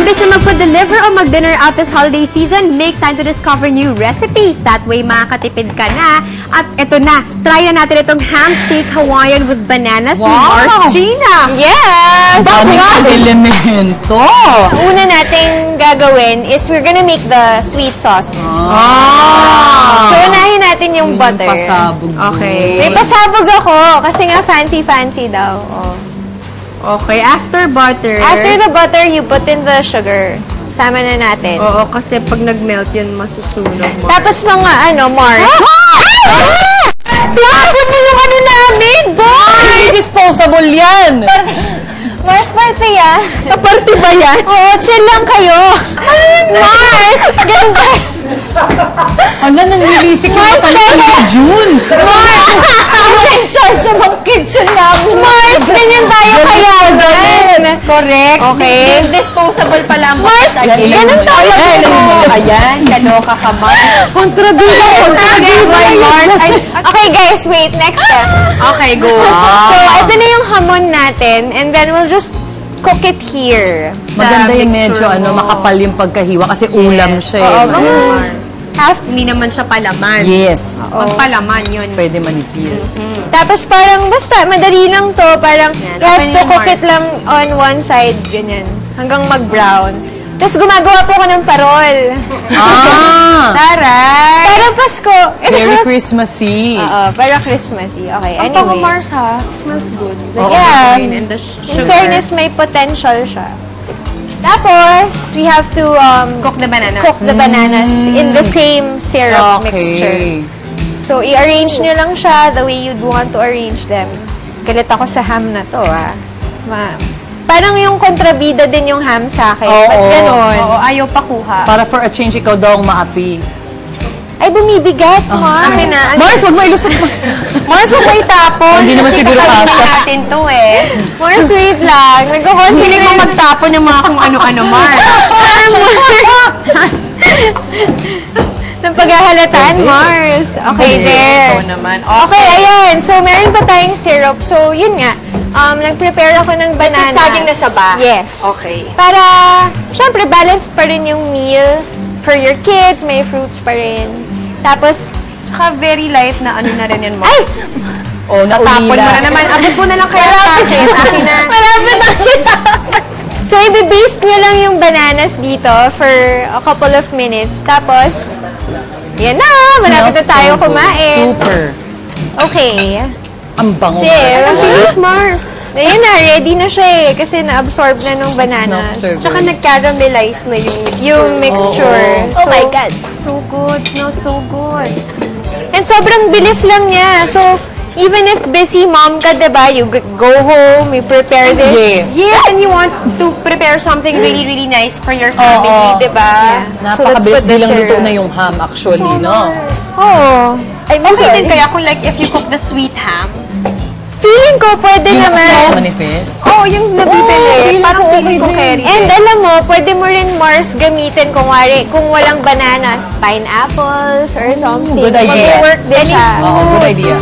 imbes na magpa-deliver o mag-dinner out this holiday season, make time to discover new recipes. That way, makakatipid ka na. At eto na, try na natin itong ham steak Hawaiian with bananas ni Mars Gina. Yes! Daming elemento. Una nating gagawin is we're gonna make the sweet sauce. So, unahin natin yung butter. Pasabog. Okay. May pasabog ako kasi nga fancy-fancy daw. Oh. Okay, after butter. After the butter, you put in the sugar. Sama na natin. Oo, kasi pag nag-melt yun, masusunog mo. Tapos mga Mars. Lapot mo yung namin, boy! Disposable yan. Mars, party ah. Party ba yan? Oo, chill lang kayo. Mars! Ganun ba? Ala, nanlilisik yung masalit sa June. Mars! Ako in charge sa mga kitchen namin. Mars, ganyan tayo kaya gan. Correct. Okay. Disposable pala mo. Mars, ganun tayo. Ayan, kaloka ka man. Kontrabida. Okay guys, wait. Next step. Okay, go. So, ito na yung hamon natin and then we'll just cook it here. Maganda yung mixture medyo mo. makapal yung pagkahiwa kasi ulam siya. Half. Hindi naman siya palaman. Yes. Pag palaman yun. Pwede manipis. Tapos parang basta, madali lang to. Parang Yan, you have open to yung cook Mars. it lang on one side, ganyan. Hanggang mag-brown. Tapos gumagawa po ako ng parol. Taray! Pero Pasko. Very Christmassy. Oo, para Christmassy. Okay, Ang anyway. Mars ha. Smells good. Yeah. And the In sugar. fairness, may potential siya. Tapos, we have to Cook the bananas. cook the bananas in the same syrup mixture. So, i-arrange nyo lang siya the way you'd want to arrange them. Galit ako sa ham na to, ah. Parang yung kontrabida din yung ham sa akin. Oo. Ba't ganon? Oo, ayaw pa kuha. Para for a change, ikaw daw ang maapi. Ay, bumibigat, Mars. Akin na. Mars, huwag mo ilusot. Mars, huwag kayo tapon. Hindi naman Kasi siguro kakainin kasha. natin to eh. Mars, wait lang. Hindi Nagko-concentrate mo magtapon ng mga kung ano-ano, Mars. ng paghahalataan, Mars. Okay, there. Ito naman. Okay, ayan. So, meron pa tayong syrup. So, yun nga. Nag-prepare ako ng banana. saging na saba? Yes. Okay. Para, syempre, balanced pa rin yung meal for your kids. May fruits pa rin. Tapos, Tsaka very light na ano na rin yan, Mars. ay! Oh, Tapon mo na naman. Abot mo na lang kaya sa akin. Akin na. Malapit na kita. So, i-baste nyo lang yung bananas dito for a couple of minutes. Tapos, yan na. Malapit na tayo kumain. Super. Okay. Ang bango. Sir, Ang bilis, Mars. ayun na, ready na siya eh. Kasi na-absorb na nung bananas. Smells so Tsaka good. nag-caramelize na yung mixture. Yung mixture. Oh my God. So good. Smells so good. And sobrang bilis lang niya. So, even if busy mom ka, diba, you go home, you prepare this. Yes. Yes, and you want to prepare something really, really nice for your family, Oo. diba? Napakabilis put the bilang luto syrup. na yung ham actually, no? Oh. Okay din kaya kung like if you cook the sweet ham? Feeling ko pwede Yung naman. manifest. Oh, yung nabibili. feeling Parang ko feeling ko okay carry. And alam mo, pwede mo rin, Mars, gamitin kung walang bananas, pineapples or something. good idea. Mag-work din siya. Oo, good idea.